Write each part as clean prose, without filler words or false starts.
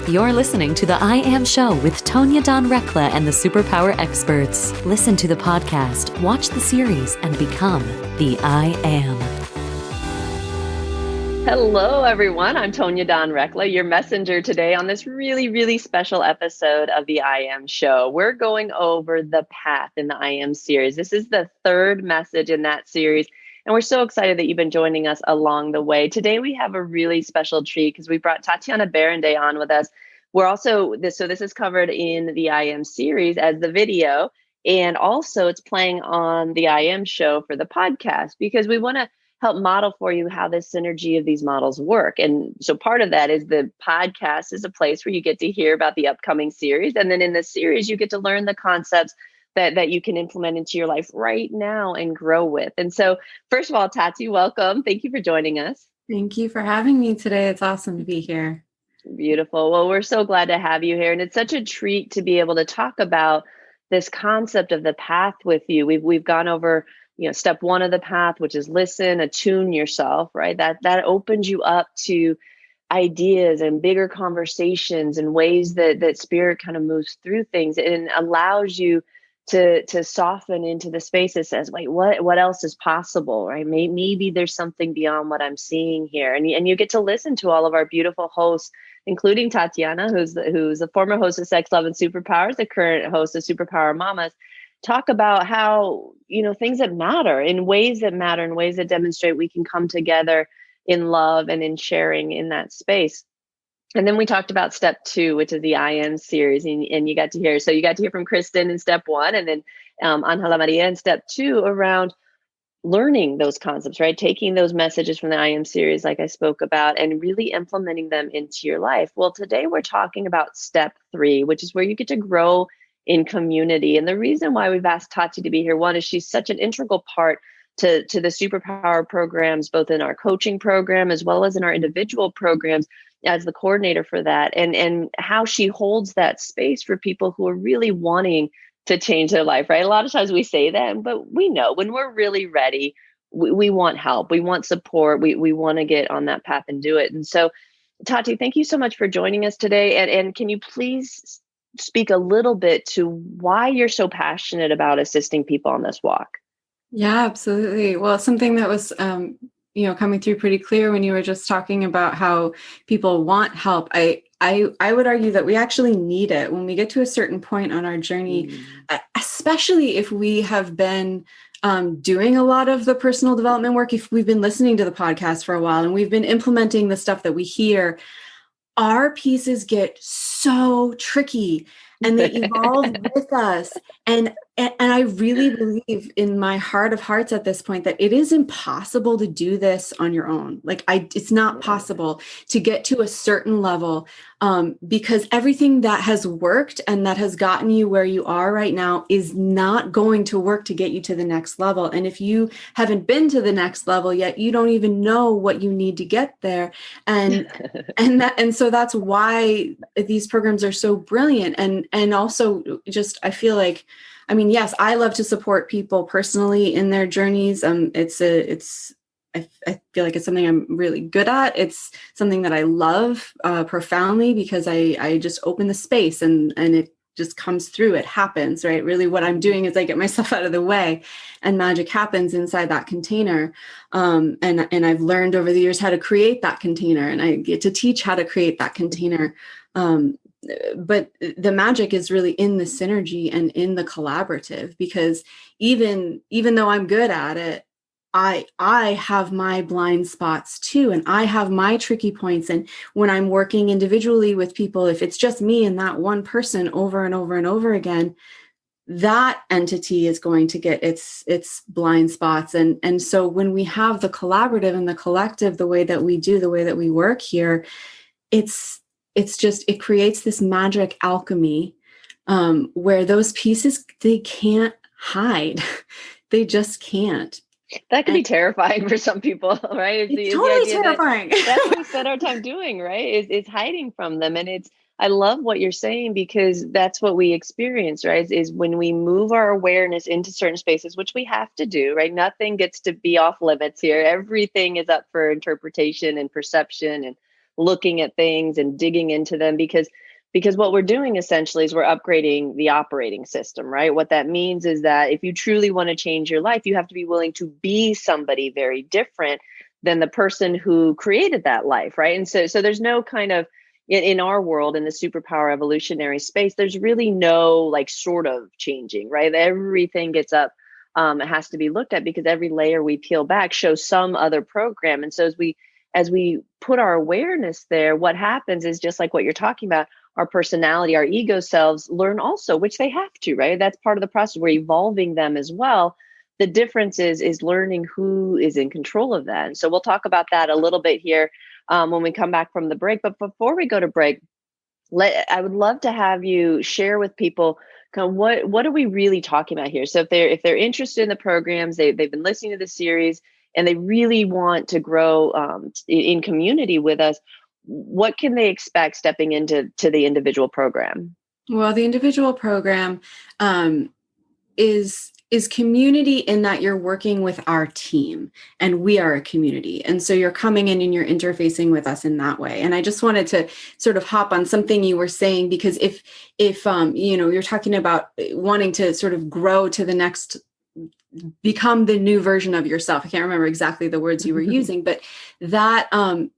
You're listening to The I Am Show with Tonya Dawn Recla and the Superpower Experts. Listen to the podcast, watch the series, and become the I Am. Hello, everyone. I'm Tonya Dawn Recla, your messenger today on this really, really special episode of the I Am Show. We're going over the path in the I Am series. This is the third message in that series, and we're so excited that you've been joining us along the way. Today, we have a really special treat because we brought Tatiana Baranday on with us. We're also, this is covered in the I Am series as the video, and also it's playing on the I Am Show for the podcast because we want to help model for you how this synergy of these models work. And so part of that is the podcast is a place where you get to hear about the upcoming series. And then in the series, you get to learn the concepts that you can implement into your life right now and grow with. And so first of all, Tati, welcome. Thank you for joining us. Thank you for having me today. It's awesome to be here. Beautiful. Well, we're so glad to have you here. And it's such a treat to be able to talk about this concept of the path with you. We've gone over, step one of the path, which is listen, attune yourself, right? That opens you up to ideas and bigger conversations and ways that spirit kind of moves through things and allows you to soften into the space that says, wait, what else is possible, right? Maybe there's something beyond what I'm seeing here. And you get to listen to all of our beautiful hosts, including Tatiana, who's the former host of Sex, Love, and Superpowers, the current host of Superpower Mamas, talk about how, things that matter in ways that demonstrate we can come together in love and in sharing in that space. And then we talked about step two, which is the I Am series, and you got to hear from Kristen in step one, and then Angela Maria in step two around learning those concepts, right? Taking those messages from the I Am series, like I spoke about, and really implementing them into your life. Well, today we're talking about step three, which is where you get to grow in community. And the reason why we've asked Tati to be here, one is she's such an integral part to the Superpower programs, both in our coaching program as well as in our individual programs as the coordinator for that, and how she holds that space for people who are really wanting to change their life, right? A lot of times we say that, but we know when we're really ready, we want help, we want support, we want to get on that path and do it. And so, Tati, thank you so much for joining us today. And can you please speak a little bit to why you're so passionate about assisting people on this walk? Yeah, absolutely. Well, something that was, coming through pretty clear when you were just talking about how people want help. I would argue that we actually need it when we get to a certain point on our journey, especially if we have been doing a lot of the personal development work. If we've been listening to the podcast for a while and we've been implementing the stuff that we hear, our pieces get so tricky and they evolve with us. And I really believe in my heart of hearts at this point that it is impossible to do this on your own. It's not possible to get to a certain level because everything that has worked and that has gotten you where you are right now is not going to work to get you to the next level. And if you haven't been to the next level yet, you don't even know what you need to get there. And so that's why these programs are so brilliant. And also just, I feel like, yes, I love to support people personally in their journeys. I feel like it's something I'm really good at. It's something that I love profoundly because I just open the space and it just comes through. It happens, right? Really what I'm doing is I get myself out of the way and magic happens inside that container. And I've learned over the years how to create that container, and I get to teach how to create that container. But the magic is really in the synergy and in the collaborative, because even though I'm good at it, I have my blind spots too. And I have my tricky points. And when I'm working individually with people, if it's just me and that one person over and over and over again, that entity is going to get its blind spots. And so when we have the collaborative and the collective, the way that we work here, it creates this magic alchemy where those pieces, they can't hide. They just can't. That can be terrifying for some people, right? It's totally terrifying. That's what we spend our time doing, right? Is hiding from them. And I love what you're saying, because that's what we experience, right? Is when we move our awareness into certain spaces, which we have to do, right? Nothing gets to be off limits here. Everything is up for interpretation and perception and looking at things and digging into them, because what we're doing essentially is we're upgrading the operating system, right? What that means is that if you truly want to change your life, you have to be willing to be somebody very different than the person who created that life, right? And so there's no kind of, in our world, in the superpower evolutionary space, there's really no like sort of changing, right? Everything gets up. It has to be looked at, because every layer we peel back shows some other program. And so as we put our awareness there, what happens is just like what you're talking about, our personality, our ego selves learn also, which they have to, right? That's part of the process. We're evolving them as well. The difference is learning who is in control of that. And so we'll talk about that a little bit here when we come back from the break. But before we go to break, I would love to have you share with people kind of what are we really talking about here. So if they're interested in the programs, they've been listening to the series, and they really want to grow in community with us, what can they expect stepping into the individual program? Well, the individual program is community in that you're working with our team, and we are a community. And so you're coming in and you're interfacing with us in that way. And I just wanted to sort of hop on something you were saying, because if you're talking about wanting to sort of grow to the next, become the new version of yourself. I can't remember exactly the words you were using, but that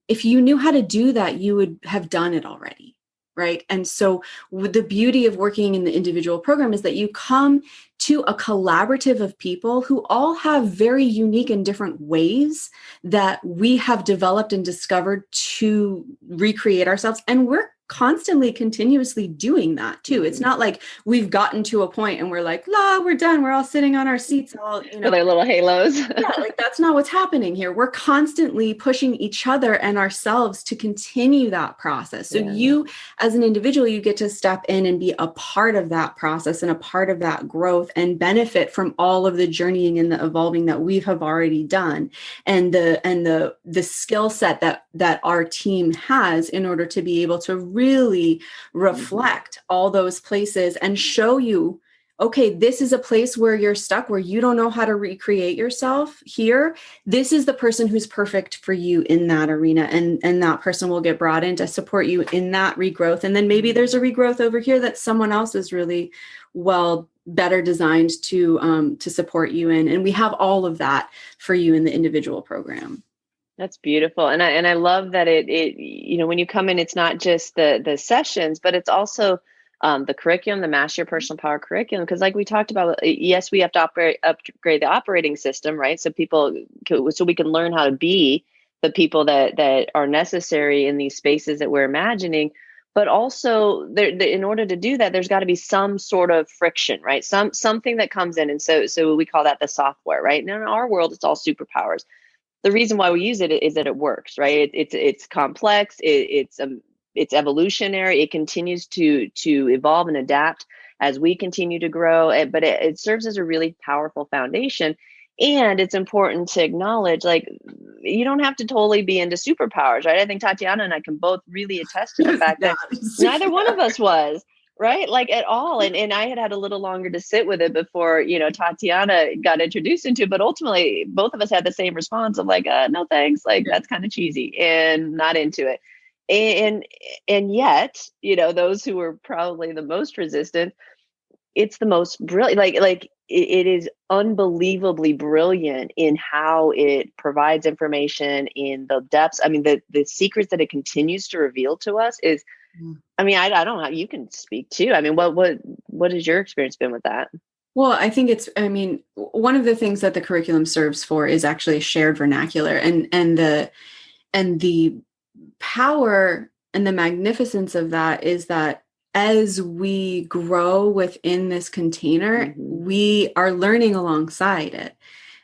if you knew how to do that, you would have done it already. Right. And so the beauty of working in the individual program is that you come to a collaborative of people who all have very unique and different ways that we have developed and discovered to recreate ourselves. And we're constantly, continuously doing that too. It's not like we've gotten to a point and we're like, we're done. We're all sitting on our seats, all, with their little halos. Yeah, like that's not what's happening here. We're constantly pushing each other and ourselves to continue that process. So you, as an individual, you get to step in and be a part of that process and a part of that growth and benefit from all of the journeying and the evolving that we have already done, and the skill set that our team has in order to be able to really reflect all those places and show you, okay, this is a place where you're stuck, where you don't know how to recreate yourself here. This is the person who's perfect for you in that arena. And that person will get brought in to support you in that regrowth. And then maybe there's a regrowth over here that someone else is really better designed to support you in. And we have all of that for you in the individual program. That's beautiful. And I love that it when you come in, it's not just the sessions, but it's also the curriculum, the Master Your Personal Power curriculum. Because like we talked about, yes, we have to upgrade the operating system, right? So we can learn how to be the people that are necessary in these spaces that we're imagining. But also in order to do that, there's got to be some sort of friction, right? Something that comes in. And so we call that the software, right? And in our world, it's all superpowers. The reason why we use it is that it works, right? It's complex. It's evolutionary. It continues to evolve and adapt as we continue to grow. But it serves as a really powerful foundation. And it's important to acknowledge, like, you don't have to totally be into superpowers, right? I think Tatiana and I can both really attest to the fact that neither one of us was. Right? Like at all. And I had a little longer to sit with it before, Tatiana got introduced into it. But ultimately, both of us had the same response of like, no, thanks. Like, that's kind of cheesy and not into it. And yet, those who were probably the most resistant, it's the most brilliant, like it is unbelievably brilliant in how it provides information in the depths. I mean, the secrets that it continues to reveal to us is, I mean, I don't know, you can speak too. I mean, what has your experience been with that? Well, I think one of the things that the curriculum serves for is actually a shared vernacular, and the power and the magnificence of that is that as we grow within this container, we are learning alongside it.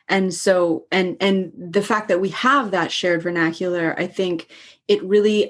And so, and the fact that we have that shared vernacular, I think it really,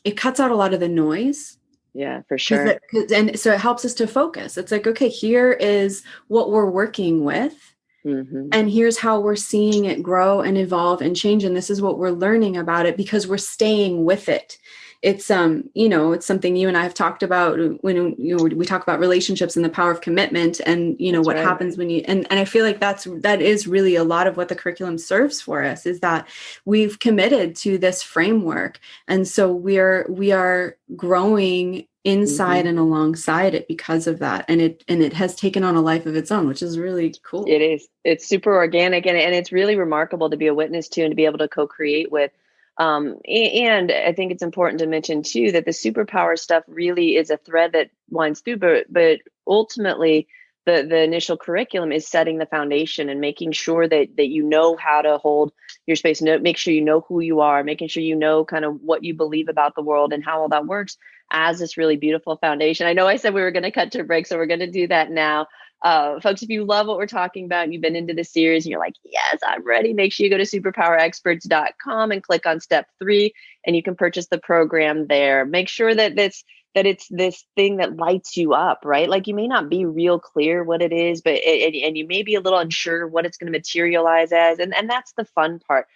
it cuts out a lot of the noise. Yeah, for sure. And so it helps us to focus. It's like, okay, here is what we're working with. And here's how we're seeing it grow and evolve and change. And this is what we're learning about it because we're staying with it it's it's something you and I have talked about when we talk about relationships and the power of commitment, and That's what right. happens when you and I feel like that is really a lot of what the curriculum serves for us, is that we've committed to this framework, and so we are growing inside and alongside it because of that, and it has taken on a life of its own, which is really cool. It is. It's super organic, and it's really remarkable to be a witness to and to be able to co-create with. And I think it's important to mention too that the superpower stuff really is a thread that winds through, but ultimately the initial curriculum is setting the foundation and making sure that you know how to hold your space, make sure you know who you are, making sure you know kind of what you believe about the world and how all that works as this really beautiful foundation. I know I said we were going to cut to a break, so we're going to do that now. Folks, if you love what we're talking about and you've been into this series and you're like, yes, I'm ready, make sure you go to superpowerexperts.com and click on step 3, and you can purchase the program there. Make sure that it's this thing that lights you up, right? Like, you may not be real clear what it is, but and you may be a little unsure what it's going to materialize as. And that's the fun part.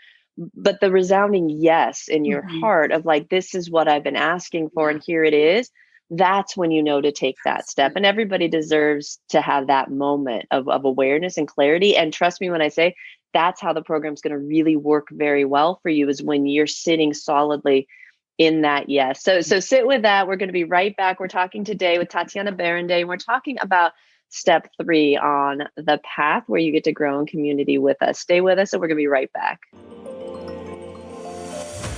But the resounding yes in your heart of like, this is what I've been asking for, and here it is. That's when you know to take that step. And everybody deserves to have that moment of awareness and clarity. And trust me when I say that's how the program's going to really work very well for you, is when you're sitting solidly in that yes. So sit with that. We're going to be right back. We're talking today with Tatiana Baranday, and we're talking about step 3 on the path where you get to grow in community with us. Stay with us, and we're going to be right back.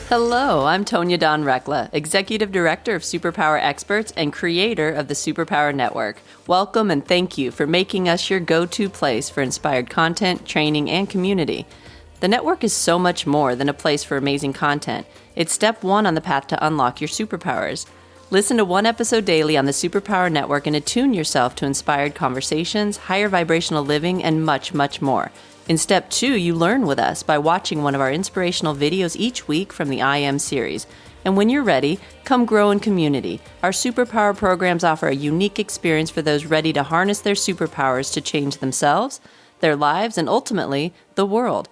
Hello, I'm Tonya Dawn Rekla, Executive Director of Superpower Experts and creator of the Superpower Network. Welcome and thank you for making us your go-to place for inspired content, training, and community. The network is so much more than a place for amazing content. It's step 1 on the path to unlock your superpowers. Listen to 1 episode daily on the Superpower Network and attune yourself to inspired conversations, higher vibrational living, and much, much more. In step 2, you learn with us by watching one of our inspirational videos each week from the I Am series. And when you're ready, come grow in community. Our superpower programs offer a unique experience for those ready to harness their superpowers to change themselves, their lives, and ultimately, the world.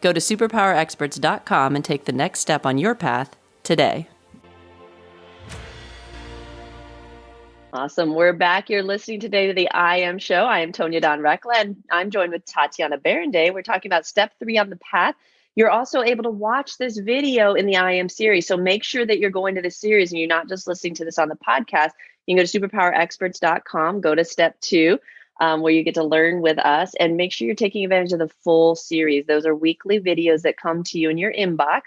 Go to superpowerexperts.com and take the next step on your path today. Awesome. We're back. You're listening today to the I Am Show. I am Tonya Dawn Rekla, and I'm joined with Tatiana Baranday. We're talking about step 3 on the path. You're also able to watch this video in the I Am series. So make sure that you're going to the series and you're not just listening to this on the podcast. You can go to superpowerexperts.com, go to step 2, where you get to learn with us, and make sure you're taking advantage of the full series. Those are weekly videos that come to you in your inbox,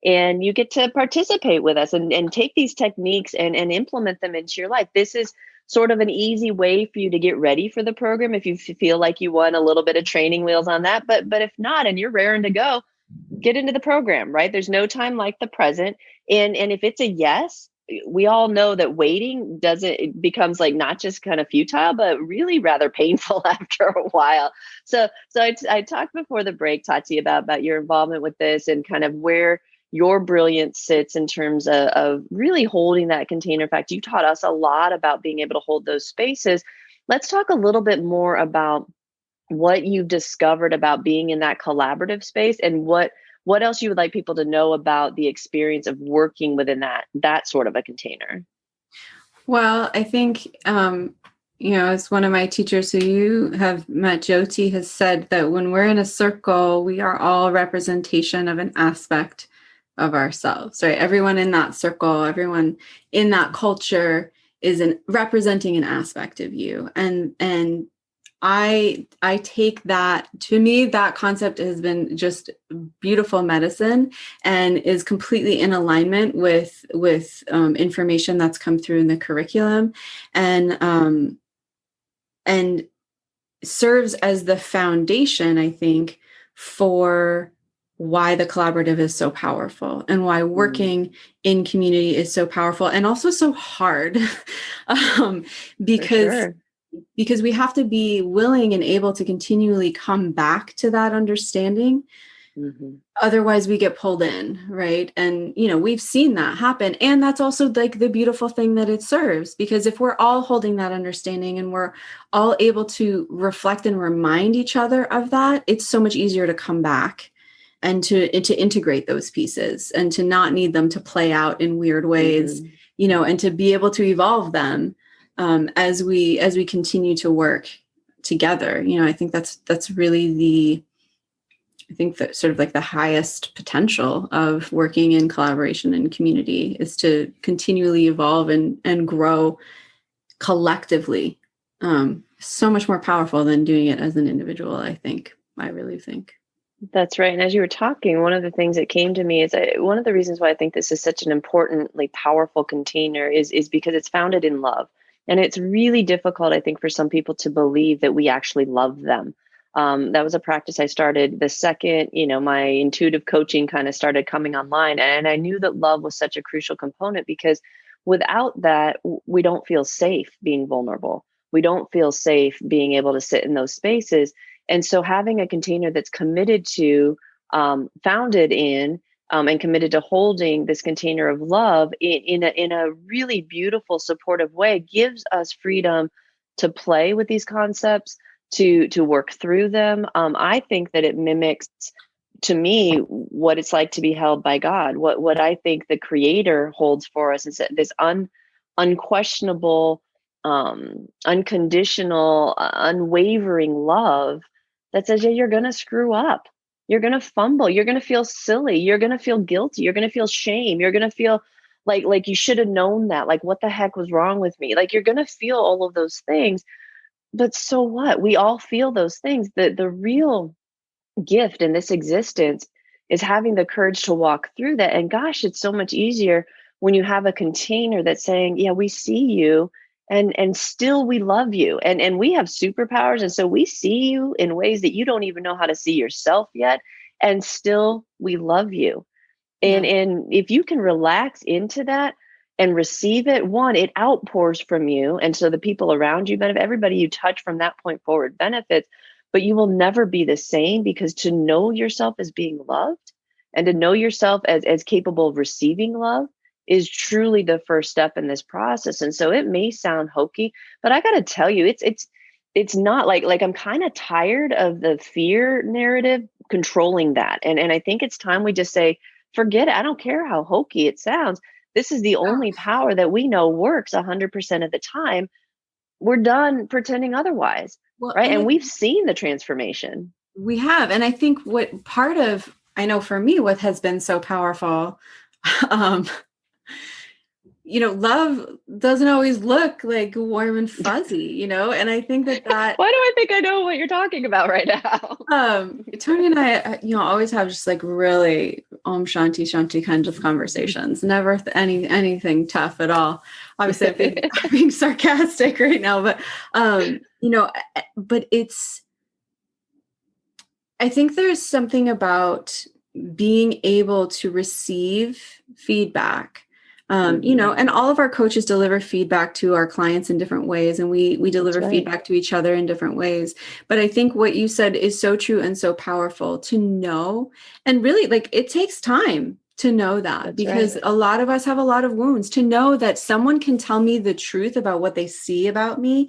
and you get to participate with us and take these techniques and implement them into your life. This is sort of an easy way for you to get ready for the program if you feel like you want a little bit of training wheels on that. But if not, and you're raring to go, get into the program, right? There's no time like the present. And if it's a yes, we all know that waiting it becomes like not just kind of futile, but really rather painful after a while. So I talked before the break, Tati, about your involvement with this and kind of where your brilliance sits in terms of really holding that container. In fact, you taught us a lot about being able to hold those spaces. Let's talk a little bit more about what you've discovered about being in that collaborative space, and what else you would like people to know about the experience of working within that sort of a container. Well, I think, as one of my teachers who you have met, Jyoti, has said that when we're in a circle, we are all representation of an aspect of ourselves, right? Everyone in that circle, everyone in that culture is representing an aspect of you. And I take that, to me, that concept has been just beautiful medicine and is completely in alignment with information that's come through in the curriculum, and serves as the foundation, I think, for why the collaborative is so powerful and why working in community is so powerful and also so hard, because we have to be willing and able to continually come back to that understanding. Otherwise we get pulled in, right? And, we've seen that happen. And that's also like the beautiful thing that it serves, because if we're all holding that understanding and we're all able to reflect and remind each other of that, it's so much easier to come back and to integrate those pieces and to not need them to play out in weird ways, and to be able to evolve them as we continue to work together. I think that's really that sort of like the highest potential of working in collaboration and community is to continually evolve and grow collectively. So much more powerful than doing it as an individual, I really think. That's right. And as you were talking, one of the things that came to me is one of the reasons why I think this is such an importantly powerful container is because it's founded in love. And it's really difficult, I think, for some people to believe that we actually love them. That was a practice I started the second, my intuitive coaching kind of started coming online. And I knew that love was such a crucial component because without that, we don't feel safe being vulnerable. We don't feel safe being able to sit in those spaces. And so having a container that's committed to, founded in, and committed to holding this container of love in a really beautiful, supportive way gives us freedom to play with these concepts, to work through them. I think that it mimics, to me, what it's like to be held by God. What I think the Creator holds for us is this unquestionable, unconditional, unwavering love that says, yeah, you're going to screw up. You're going to fumble. You're going to feel silly. You're going to feel guilty. You're going to feel shame. You're going to feel like you should have known that. Like, what the heck was wrong with me? Like, you're going to feel all of those things. But so what? We all feel those things. The real gift in this existence is having the courage to walk through that. And gosh, it's so much easier when you have a container that's saying, yeah, we see you and still we love you. And we have superpowers. And so we see you in ways that you don't even know how to see yourself yet. And still we love you. And if you can relax into that and receive it, one, it outpours from you. And so the people around you benefit, everybody you touch from that point forward benefits, but you will never be the same, because to know yourself as being loved and to know yourself as capable of receiving love is truly the first step in this process. And so it may sound hokey, but I got to tell you, it's not like I'm kind of tired of the fear narrative controlling that. And I think it's time we just say, forget it. I don't care how hokey it sounds. This is the only power that we know works 100% of the time. We're done pretending otherwise, right? And we've seen the transformation. We have. And I think I know for me, what has been so powerful, love doesn't always look like warm and fuzzy, and I think that why do I think I know what you're talking about right now? Tony and I, always have just like really Om Shanti Shanti kinds of conversations, never anything tough at all. Obviously I'm being sarcastic right now, but, but I think there's something about being able to receive feedback. And all of our coaches deliver feedback to our clients in different ways, and we deliver feedback to each other in different ways. But I think what you said is so true and so powerful to know, and really, like, it takes time to know that, because a lot of us have a lot of wounds. To know that someone can tell me the truth about what they see about me,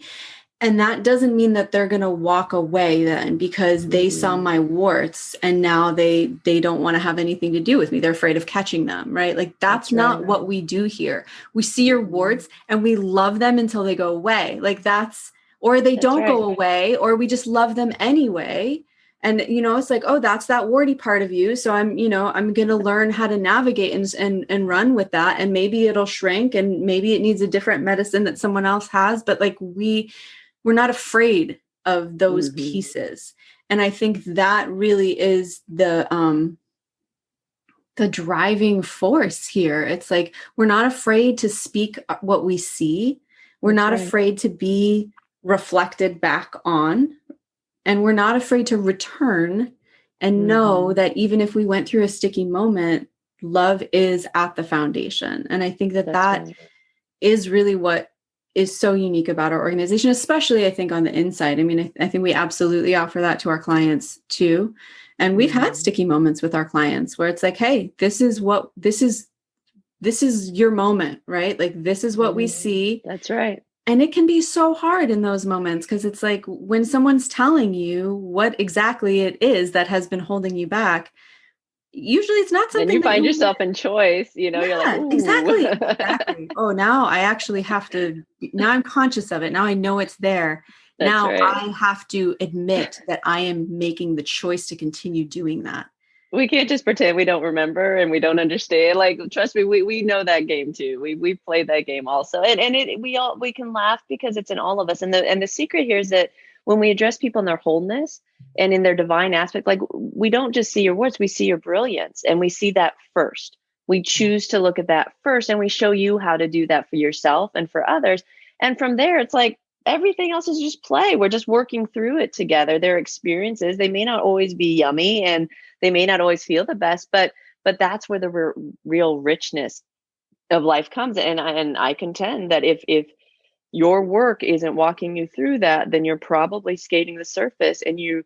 and that doesn't mean that they're going to walk away then because they saw my warts and now they don't want to have anything to do with me. They're afraid of catching them, right? Like that's not what we do here. We see your warts and we love them until they go away. Like or they don't go away, or we just love them anyway. And, it's like, oh, that's that warty part of you. So I'm going to learn how to navigate and run with that. And maybe it'll shrink and maybe it needs a different medicine that someone else has. But like we're not afraid of those pieces. And I think that really is the driving force here. It's like, we're not afraid to speak what we see. We're not afraid to be reflected back on, and we're not afraid to return and know that even if we went through a sticky moment, love is at the foundation. And I think that is really what is so unique about our organization, especially I think on the inside. I mean, I think we absolutely offer that to our clients too. And we've had sticky moments with our clients where it's like, hey, this is your moment, right? Like, this is what we see. That's right. And it can be so hard in those moments, because it's like when someone's telling you what exactly it is that has been holding you back, usually it's not something and you that find yourself in choice, you're like, ooh. Exactly. Oh, now I actually have to, now I'm conscious of it. Now I know it's there. That's Now right. I have to admit that I am making the choice to continue doing that. We can't just pretend we don't remember and we don't understand. Like, trust me, we know that game too. We played that game also, and we can laugh because it's in all of us. And the secret here is that when we address people in their wholeness and in their divine aspect, like, we don't just see your words, we see your brilliance, and we see that first. We choose to look at that first, and we show you how to do that for yourself and for others. And from there, it's like everything else is just play. We're just working through it together. Their experiences, they may not always be yummy, and they may not always feel the best, but that's where the real richness of life comes. And I contend that if your work isn't walking you through that, then you're probably skating the surface, and you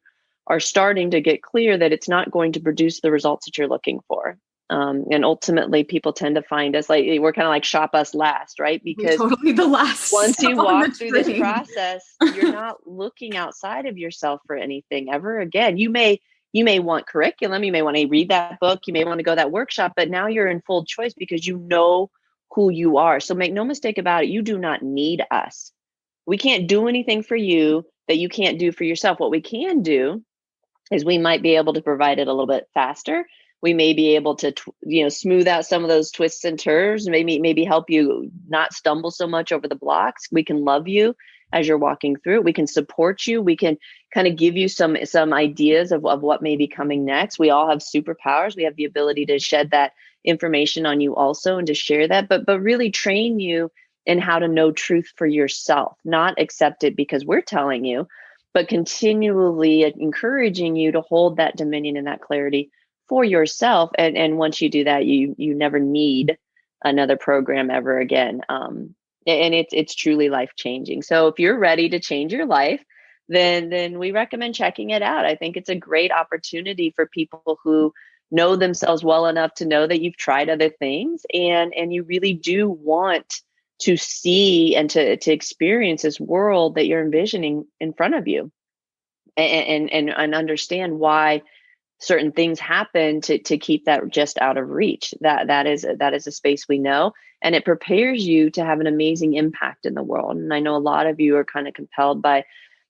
are starting to get clear that it's not going to produce the results that you're looking for. And ultimately, people tend to find us, like, we're kind of like shop us last, right? Because we're totally the last. Once you walk through this process, you're not looking outside of yourself for anything ever again. You may want curriculum, you may want to read that book, you may want to go to that workshop, but now you're in full choice because you know who you are. So make no mistake about it, you do not need us. We can't do anything for you that you can't do for yourself. What we can do is we might be able to provide it a little bit faster. We may be able to, smooth out some of those twists and turns, maybe help you not stumble so much over the blocks. We can love you as you're walking through it. We can support you. We can kind of give you some ideas of what may be coming next. We all have superpowers. We have the ability to shed that information on you also, and to share that, but really train you in how to know truth for yourself, not accept it because we're telling you, but continually encouraging you to hold that dominion and that clarity for yourself. And once you do that, you never need another program ever again. And it's truly life-changing. So if you're ready to change your life, then we recommend checking it out. I think it's a great opportunity for people who know themselves well enough to know that you've tried other things, and you really do want to see and to experience this world that you're envisioning in front of you, and understand why certain things happen to keep that just out of reach. That is a space we know, and it prepares you to have an amazing impact in the world. And I know a lot of you are kind of compelled by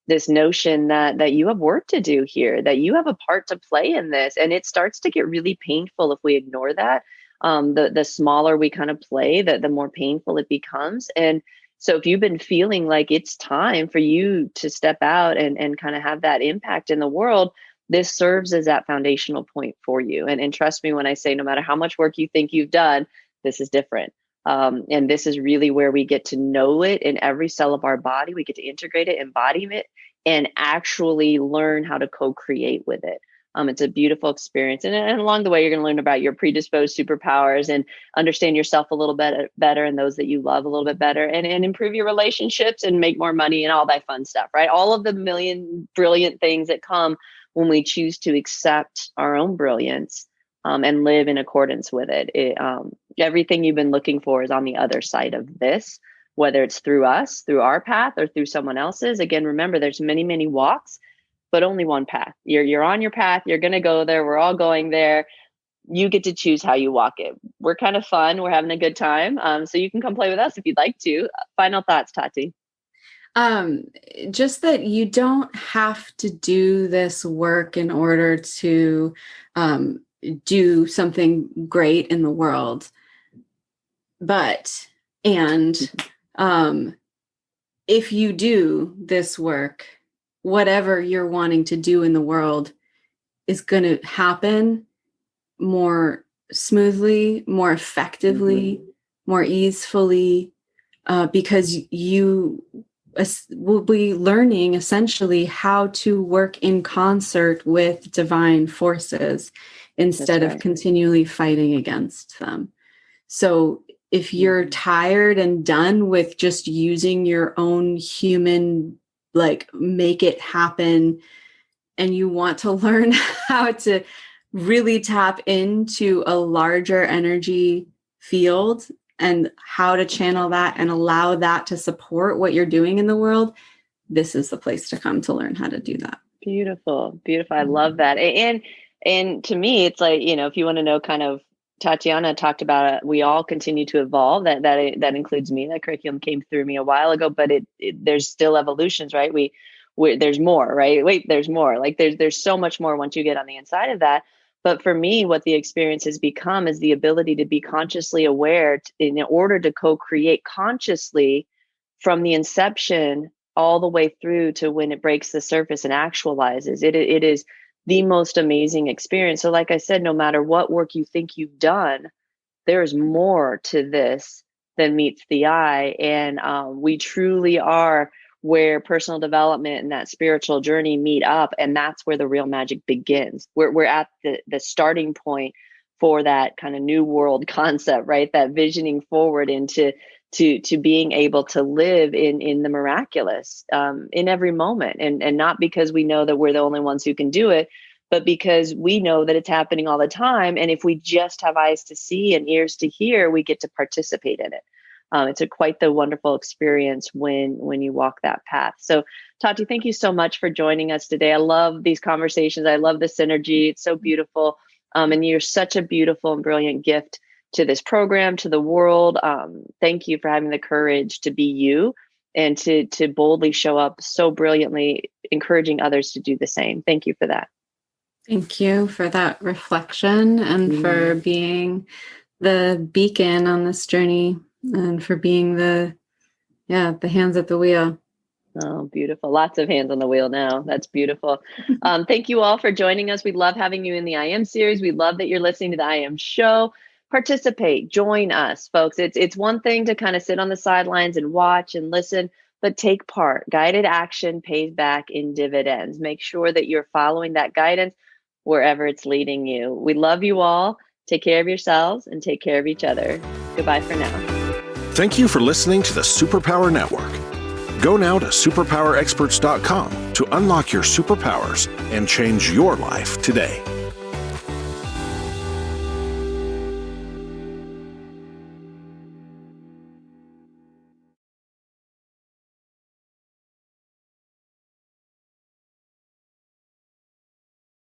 this notion that you have work to do here, that you have a part to play in this, and it starts to get really painful if we ignore that. The smaller we kind of play, the more painful it becomes. And so if you've been feeling like it's time for you to step out and kind of have that impact in the world, this serves as that foundational point for you. And trust me when I say, no matter how much work you think you've done, this is different. And this is really where we get to know it in every cell of our body. We get to integrate it, embody it, and actually learn how to co-create with it. It's a beautiful experience. And along the way, you're going to learn about your predisposed superpowers and understand yourself a little bit better, and those that you love a little bit better, and improve your relationships and make more money and all that fun stuff, right? All of the million brilliant things that come when we choose to accept our own brilliance and live in accordance with it. Everything you've been looking for is on the other side of this, whether it's through us, through our path, or through someone else's. Again, remember, there's many, many walks, but only one path. You're on your path. You're going to go there. We're all going there. You get to choose how you walk it. We're kind of fun. We're having a good time. So you can come play with us if you'd like to. Final thoughts, Tati. Just that you don't have to do this work in order to do something great in the world. But if you do this work, whatever you're wanting to do in the world is going to happen more smoothly, more effectively, more easefully, because you will be learning essentially how to work in concert with divine forces instead of continually fighting against them. So if you're tired and done with just using your own human, like, make it happen, and you want to learn how to really tap into a larger energy field and how to channel that and allow that to support what you're doing in the world, this is the place to come to learn how to do that. Beautiful. Beautiful. I love that. And And to me, it's like, if you want to know kind of, Tatiana talked about it, we all continue to evolve. That includes me. That curriculum came through me a while ago, but there's still evolutions, right? There's more, right? Wait, there's more. Like there's so much more once you get on the inside of that. But for me, what the experience has become is the ability to be consciously aware in order to co-create consciously from the inception all the way through to when it breaks the surface and actualizes. It is the most amazing experience. So like I said, no matter what work you think you've done, there's more to this than meets the eye. And we truly are where personal development and that spiritual journey meet up. And that's where the real magic begins. We're at the starting point for that kind of new world concept, right? That visioning forward into being able to live in the miraculous in every moment. And not because we know that we're the only ones who can do it, but because we know that it's happening all the time. And if we just have eyes to see and ears to hear, we get to participate in it. It's quite the wonderful experience when you walk that path. So Tati, thank you so much for joining us today. I love these conversations. I love the synergy. It's so beautiful. And you're such a beautiful and brilliant gift to this program, to the world. Thank you for having the courage to be you and to boldly show up so brilliantly, encouraging others to do the same. Thank you for that. Thank you for that reflection and for being the beacon on this journey and for being the hands at the wheel. Oh, beautiful. Lots of hands on the wheel now. That's beautiful. Thank you all for joining us. We love having you in the I Am series. We love that you're listening to the I Am show. Participate, join us, folks. It's one thing to kind of sit on the sidelines and watch and listen, but take part. Guided action pays back in dividends. Make sure that you're following that guidance wherever it's leading you. We love you all. Take care of yourselves and take care of each other. Goodbye for now. Thank you for listening to the Superpower Network. Go now to superpowerexperts.com to unlock your superpowers and change your life today.